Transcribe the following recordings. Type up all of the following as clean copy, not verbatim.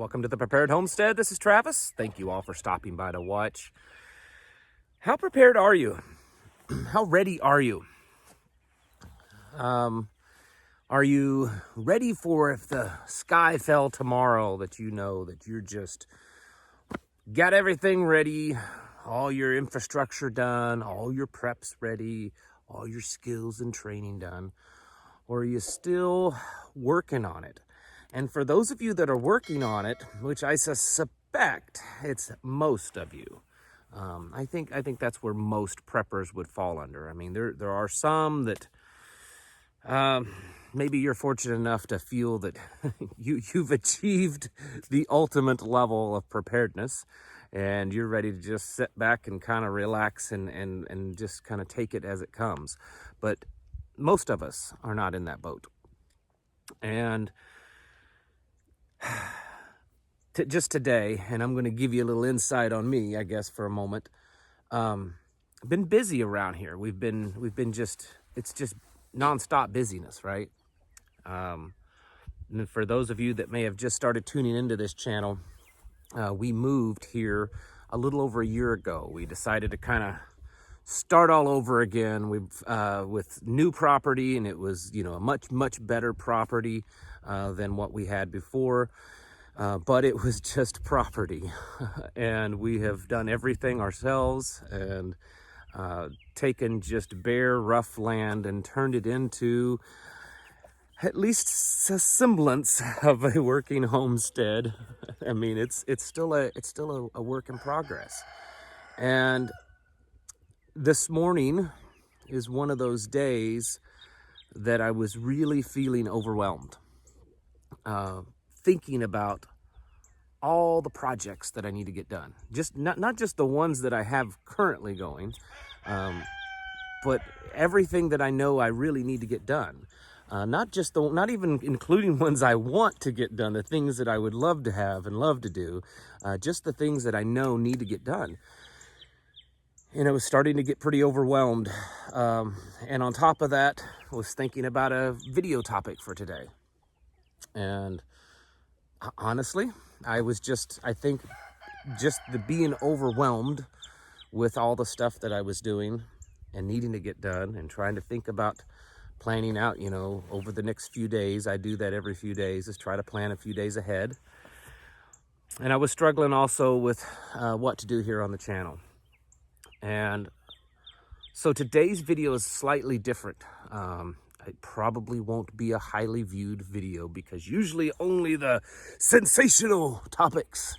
Welcome to the Prepared Homestead. This is Travis. Thank you all for stopping by to watch. How prepared are you? How ready are you? Are you ready for if the sky fell tomorrow that you know that you're just got everything ready, all your infrastructure done, all your preps ready, all your skills and training done? Or are you still working on it? And for those of you that are working on it, which I suspect it's most of you, I think that's where most preppers would fall under. I mean, there are some that maybe you're fortunate enough to feel that you've achieved the ultimate level of preparedness, and you're ready to just sit back and kind of relax and just kind of take it as it comes. But most of us are not in that boat. And just today, and I'm going to give you a little insight on me, I guess, for a moment. I've been busy around here. We've been just, it's just nonstop busyness, right? And for those of you that may have just started tuning into this channel, we moved here a little over a year ago. We decided to kind of start all over again with new property, and it was, a much better property than what we had before, but it was just property. And we have done everything ourselves and taken just bare rough land and turned it into at least a semblance of a working homestead. I mean, it's still a work in progress. And this morning is one of those days that I was really feeling overwhelmed, thinking about all the projects that I need to get done. Just not just the ones that I have currently going, but everything that I know I really need to get done. Not even including ones I want to get done, the things that I would love to have and love to do, just the things that I know need to get done. And I was starting to get pretty overwhelmed. And on top of that, I was thinking about a video topic for today. And honestly, I think the being overwhelmed with all the stuff that I was doing and needing to get done and trying to think about planning out, over the next few days. I do that every few days, is try to plan a few days ahead. And I was struggling also with what to do here on the channel. And so today's video is slightly different. It probably won't be a highly viewed video because usually only the sensational topics,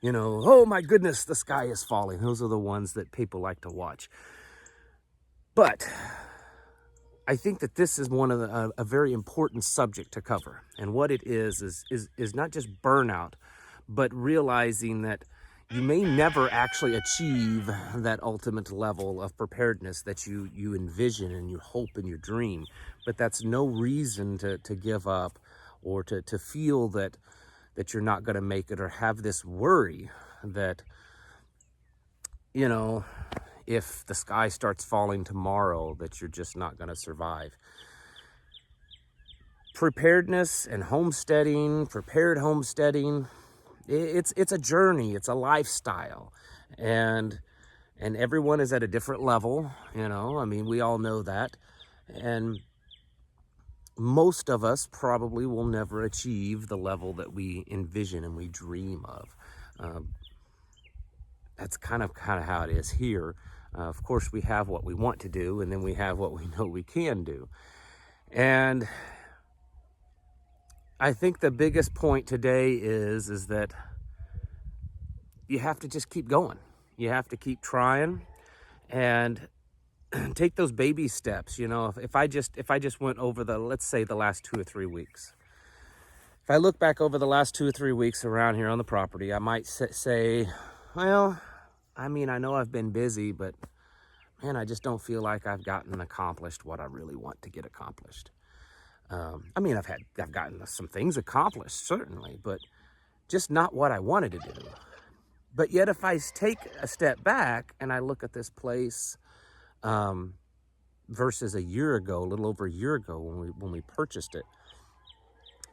oh my goodness, the sky is falling. Those are the ones that people like to watch. But I think that this is one of a very important subject to cover. And what it is not just burnout, but realizing that you may never actually achieve that ultimate level of preparedness that you envision and you hope and you dream. But that's no reason to give up or to feel that you're not going to make it, or have this worry that, if the sky starts falling tomorrow, that you're just not going to survive. Preparedness and prepared homesteading, it's a journey, it's a lifestyle, and everyone is at a different level. I mean, we all know that, and most of us probably will never achieve the level that we envision and we dream of. That's kind of how it is here. Of course, we have what we want to do, and then we have what we know we can do. And I think the biggest point today is that you have to just keep going. You have to keep trying and take those baby steps. If I just went over let's say the last 2 or 3 weeks. If I look back over the last 2 or 3 weeks around here on the property, I might say, well, I mean, I know I've been busy, but man, I just don't feel like I've gotten accomplished what I really want to get accomplished. I mean, I've gotten some things accomplished, certainly, but just not what I wanted to do. But yet, if I take a step back and I look at this place versus a year ago, a little over a year ago when we purchased it,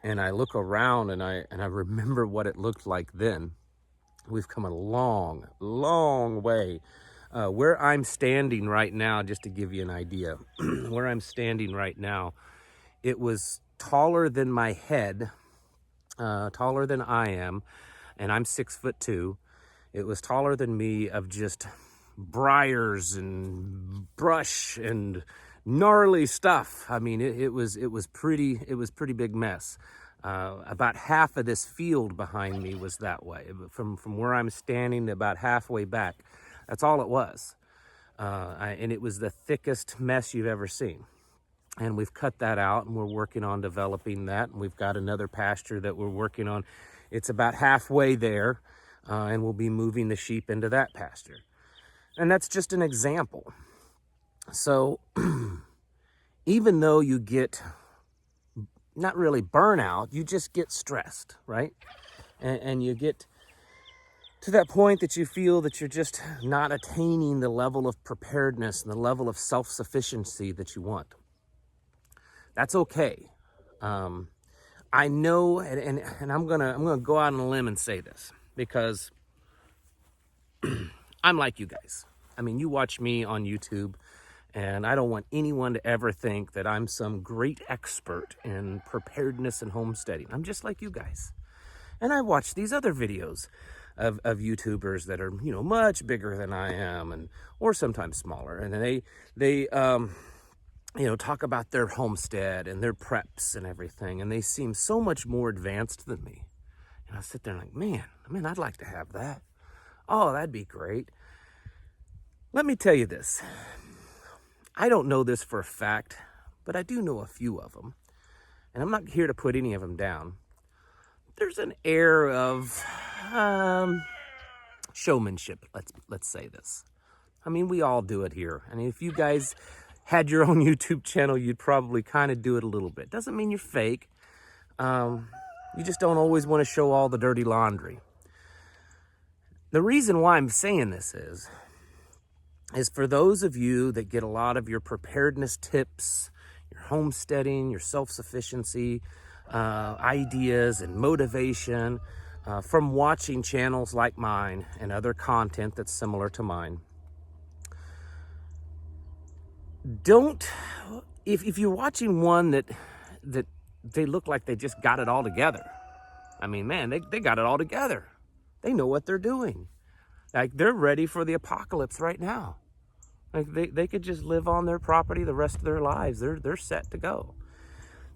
and I look around and I remember what it looked like then. We've come a long, long way. Where I'm standing right now, just to give you an idea, where I'm standing right now, it was taller than my head, taller than I am, and I'm 6'2". It was taller than me, of just briars and brush and gnarly stuff. I mean, it was pretty big mess. About half of this field behind me was that way. From where I'm standing, about halfway back, that's all it was. And it was the thickest mess you've ever seen. And we've cut that out, and we're working on developing that. And we've got another pasture that we're working on. It's about halfway there, and we'll be moving the sheep into that pasture. And that's just an example. So even though you get not really burnout, you just get stressed, right? And you get to that point that you feel that you're just not attaining the level of preparedness and the level of self-sufficiency that you want. That's okay. I know, and I'm gonna go out on a limb and say this, because I'm like you guys. I mean, you watch me on YouTube, and I don't want anyone to ever think that I'm some great expert in preparedness and homesteading. I'm just like you guys. And I watch these other videos of YouTubers that are, much bigger than I am, or sometimes smaller. And they talk about their homestead and their preps and everything. And they seem so much more advanced than me. And I sit there and man, I'd like to have that. Oh, that'd be great. Let me tell you this. I don't know this for a fact, but I do know a few of them. And I'm not here to put any of them down. There's an air of showmanship, let's say this. I mean, we all do it here. And if you guys had your own YouTube channel, you'd probably kind of do it a little bit. Doesn't mean you're fake. You just don't always want to show all the dirty laundry. The reason why I'm saying this is for those of you that get a lot of your preparedness tips, your homesteading, your self-sufficiency ideas and motivation from watching channels like mine and other content that's similar to mine. If you're watching one that they look like they just got it all together. I mean, man, they got it all together. They know what they're doing. Like, they're ready for the apocalypse right now. Like, they could just live on their property the rest of their lives. They're set to go.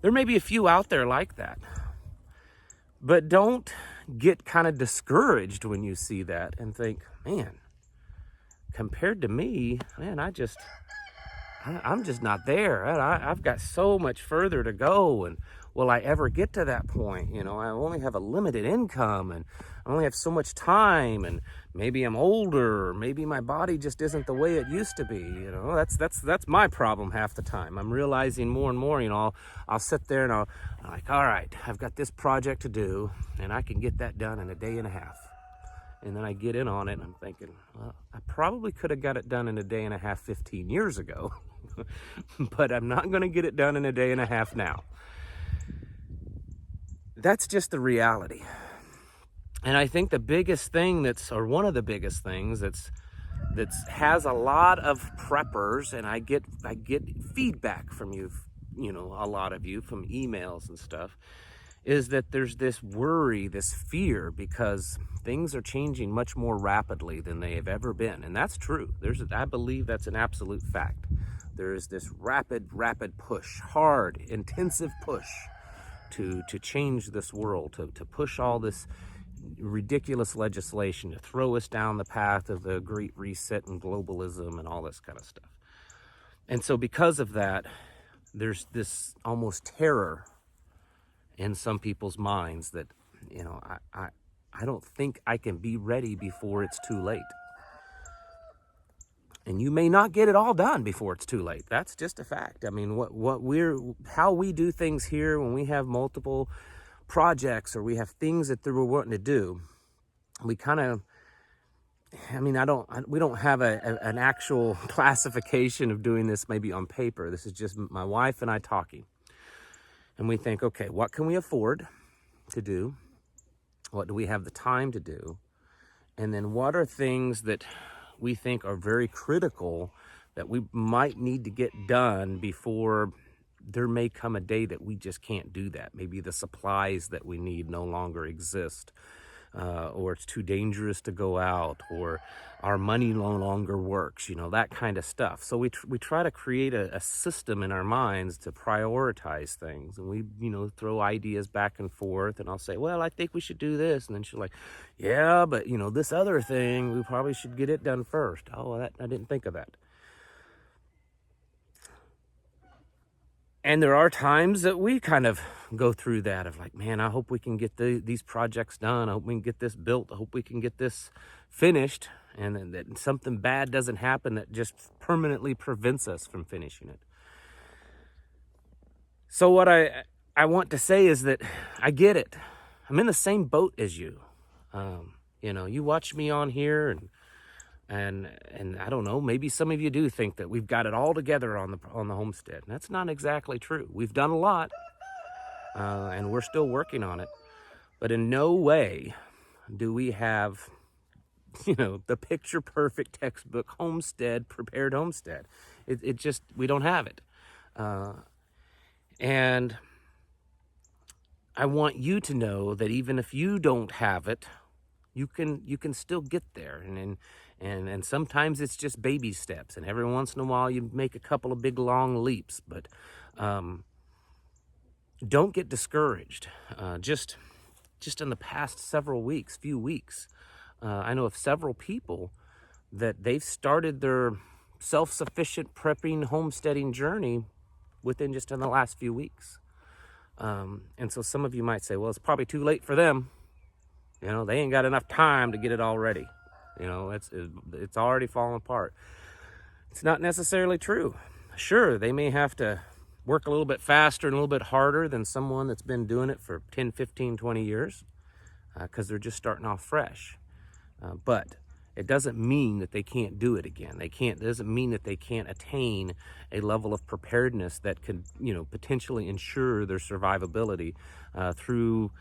There may be a few out there like that. But don't get kind of discouraged when you see that and think, man, compared to me, man, I'm just not there. I've got so much further to go. And will I ever get to that point? I only have a limited income, and I only have so much time, and maybe I'm older, or maybe my body just isn't the way it used to be. That's my problem half the time. I'm realizing more and more, I'll sit there and I'm like, all right, I've got this project to do, and I can get that done in a day and a half. And then I get in on it and I'm thinking, well, I probably could have got it done in a day and a half 15 years ago, but I'm not going to get it done in a day and a half now. That's just the reality. And I think the biggest thing one of the biggest things that's has a lot of preppers, and I get feedback from you, a lot of you from emails and stuff, is that there's this worry, this fear, because things are changing much more rapidly than they have ever been. And that's true. I believe that's an absolute fact. There is this rapid push, hard, intensive push to change this world, to push all this ridiculous legislation, to throw us down the path of the Great Reset and globalism and all this kind of stuff. And so because of that, there's this almost terror in some people's minds that, I don't think I can be ready before it's too late. And you may not get it all done before it's too late. That's just a fact. I mean, how we do things here when we have multiple projects or we have things that we're wanting to do, we kind of, we don't have an actual classification of doing this maybe on paper. This is just my wife and I talking. and we think, okay, what can we afford to do? What do we have the time to do? And then what are things that we think are very critical that we might need to get done before there may come a day that we just can't do that. Maybe the supplies that we need no longer exist, or it's too dangerous to go out, or our money no longer works, that kind of stuff. So we try to create a system in our minds to prioritize things. And we, throw ideas back and forth, and I'll say, well, I think we should do this. And then she's like, yeah, but, this other thing, we probably should get it done first. Oh, well, I didn't think of that. And there are times that we kind of go through that of like, man, I hope we can get these projects done. I hope we can get this built. I hope we can get this finished, and that something bad doesn't happen that just permanently prevents us from finishing it. So what I want to say is that I get it. I'm in the same boat as you. You watch me on here, and I don't know, maybe some of you do think that we've got it all together on the homestead. And that's not exactly true. We've done a lot, and we're still working on it. But in no way do we have, the picture perfect textbook homestead, prepared homestead. It just, we don't have it. And I want you to know that even if you don't have it, you can still get there. And sometimes it's just baby steps, and every once in a while you make a couple of big long leaps. But don't get discouraged. Just in the past few weeks, I know of several people that they've started their self-sufficient prepping homesteading journey within just in the last few weeks. And so some of you might say, well, it's probably too late for them. They ain't got enough time to get it all ready. It's already fallen apart. It's not necessarily true. Sure, they may have to work a little bit faster and a little bit harder than someone that's been doing it for 10, 15, 20 years, because they're just starting off fresh. But it doesn't mean that they can't do it again. It doesn't mean that they can't attain a level of preparedness that could, potentially ensure their survivability through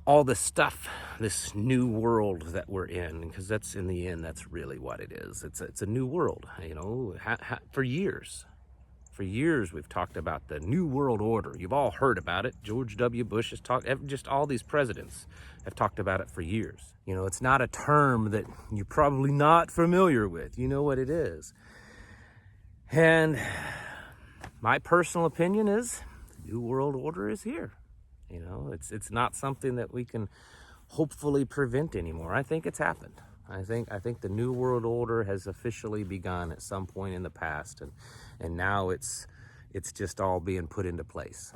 all this stuff, this new world that we're in, because that's, in the end, that's really what it is. It's a new world. For years we've talked about the New World Order. You've all heard about it. George W. Bush has talked, just all these presidents have talked about it for years. It's not a term that you're probably not familiar with. You know what it is. And my personal opinion is the New World Order is here. It's not something that we can hopefully prevent anymore. I think it's happened. I think the New World Order has officially begun at some point in the past, and now it's just all being put into place.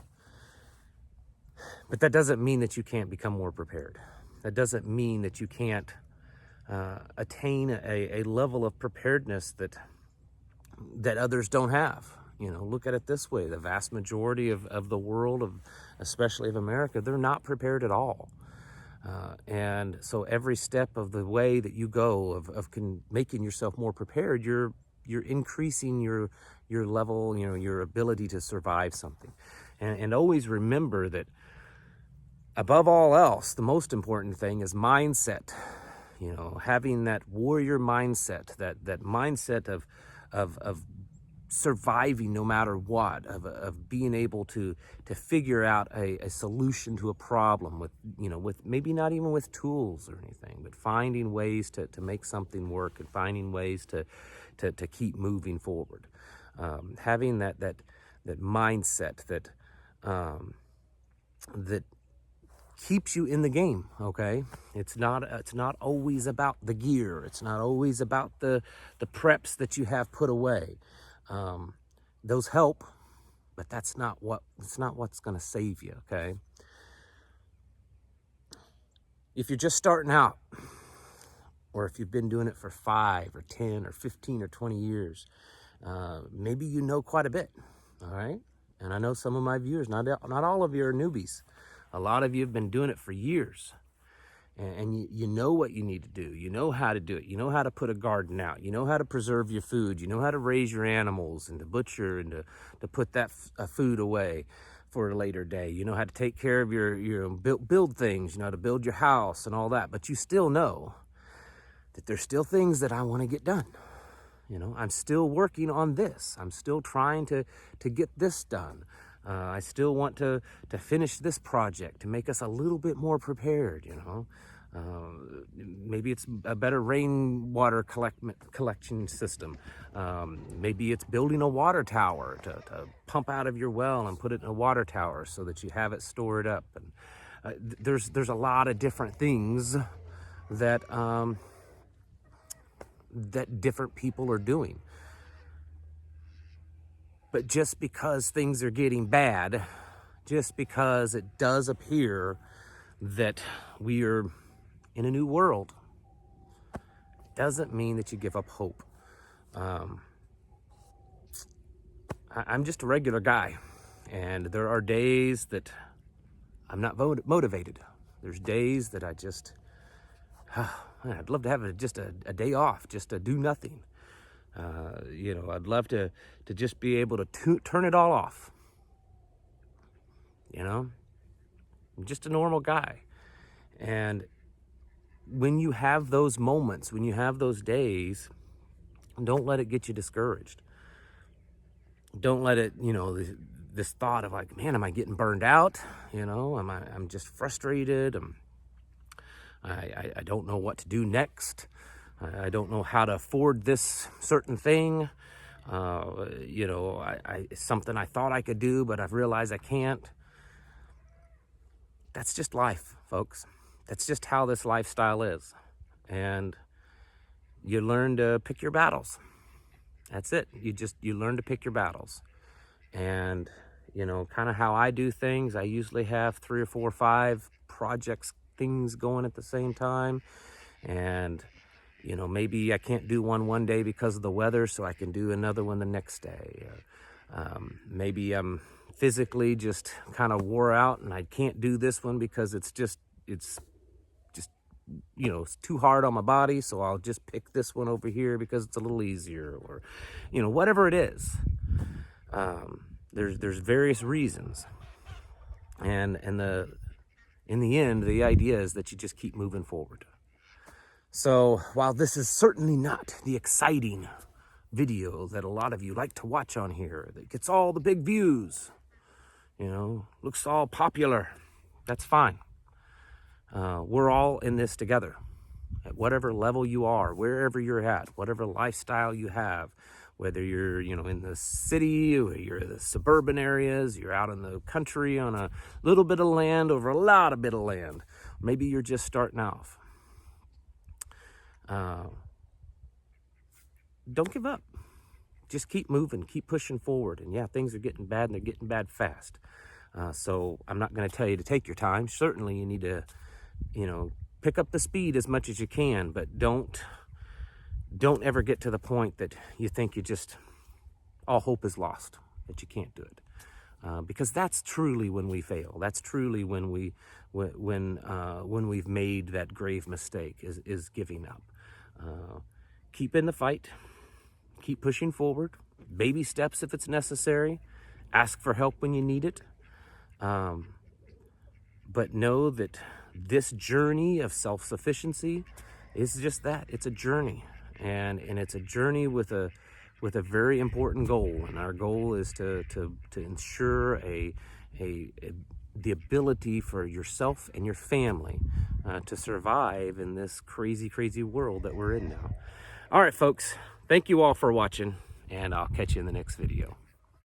But that doesn't mean that you can't become more prepared. That doesn't mean that you can't attain a level of preparedness that others don't have. Look at it this way. The vast majority of the world, especially of America, they're not prepared at all. And so every step of the way that you go of making yourself more prepared, you're increasing your level, your ability to survive something. And always remember that above all else, the most important thing is mindset. Having that warrior mindset, that mindset of surviving no matter what, of being able to figure out a solution to a problem with maybe not even with tools or anything, but finding ways to make something work, and finding ways to keep moving forward. Having that mindset that keeps you in the game. Okay, it's not always about the gear. It's not always about the preps that you have put away. Those help, but it's not what's going to save you. Okay, if you're just starting out, or if you've been doing it for 5 or 10 or 15 or 20 years, maybe you know quite a bit. All right, and I know some of my viewers, not all of you are newbies. A lot of you have been doing it for years, and you know what you need to do. You know how to do it. You know how to put a garden out. You know how to preserve your food. You know how to raise your animals and to butcher and to put that food away. for a later day. You know how to take care of your build things, you know how to build your house and all that, but you still know that there's still things that I want to get done. You know, I'm still working on this. I'm still trying to get this done. I still want to finish this project to make us a little bit more prepared, you know. Maybe it's a better rainwater collection system. Maybe it's building a water tower to pump out of your well and put it in a water tower so that you have it stored up. And there's a lot of different things that that different people are doing. But just because things are getting bad, just because it does appear that we are in a new world, doesn't mean that you give up hope. I'm just a regular guy, and there are days that I'm not motivated. There's days that I just, I'd love to have just a day off, just to do nothing. You know, I'd love to just be able to turn it all off. You know, I'm just a normal guy. And when you have those moments, when you have those days, don't let it get you discouraged. Don't let it, you know, this thought of like, man, am I getting burned out? You know, I'm just frustrated. I don't know what to do next. I don't know how to afford this certain thing. You know, it's something I thought I could do, but I've realized I can't. That's just life, folks. That's just how this lifestyle is. And you learn to pick your battles. That's it. You learn to pick your battles. And, you know, kind of how I do things, I usually have 3 or 4 or 5 projects, things going at the same time. And, you know, maybe I can't do one day because of the weather, so I can do another one the next day. Maybe I'm physically just kind of wore out and I can't do this one because it's just, you know, it's too hard on my body, so I'll just pick this one over here because it's a little easier, or, you know, whatever it is. There's various reasons. And in the end, the idea is that you just keep moving forward. So while this is certainly not the exciting video that a lot of you like to watch on here, that gets all the big views, you know, looks all popular, that's fine. We're all in this together. At whatever level you are, wherever you're at, whatever lifestyle you have, whether you're, you know, in the city or you're in the suburban areas, you're out in the country on a little bit of land over a lot of bit of land. Maybe you're just starting off. Don't give up. Just keep moving, keep pushing forward. And yeah, things are getting bad, and they're getting bad fast. So I'm not going to tell you to take your time. Certainly you need to, you know, pick up the speed as much as you can, but don't ever get to the point that you think all hope is lost, that you can't do it. Because that's truly when we fail. That's truly when we've made that grave mistake, is giving up. Keep in the fight. Keep pushing forward. Baby steps if it's necessary. Ask for help when you need it. But know that this journey of self-sufficiency is just that. It's a journey. And it's a journey with a very important goal. And our goal is to ensure the ability for yourself and your family to survive in this crazy, crazy world that we're in now. All right, folks. Thank you all for watching, and I'll catch you in the next video.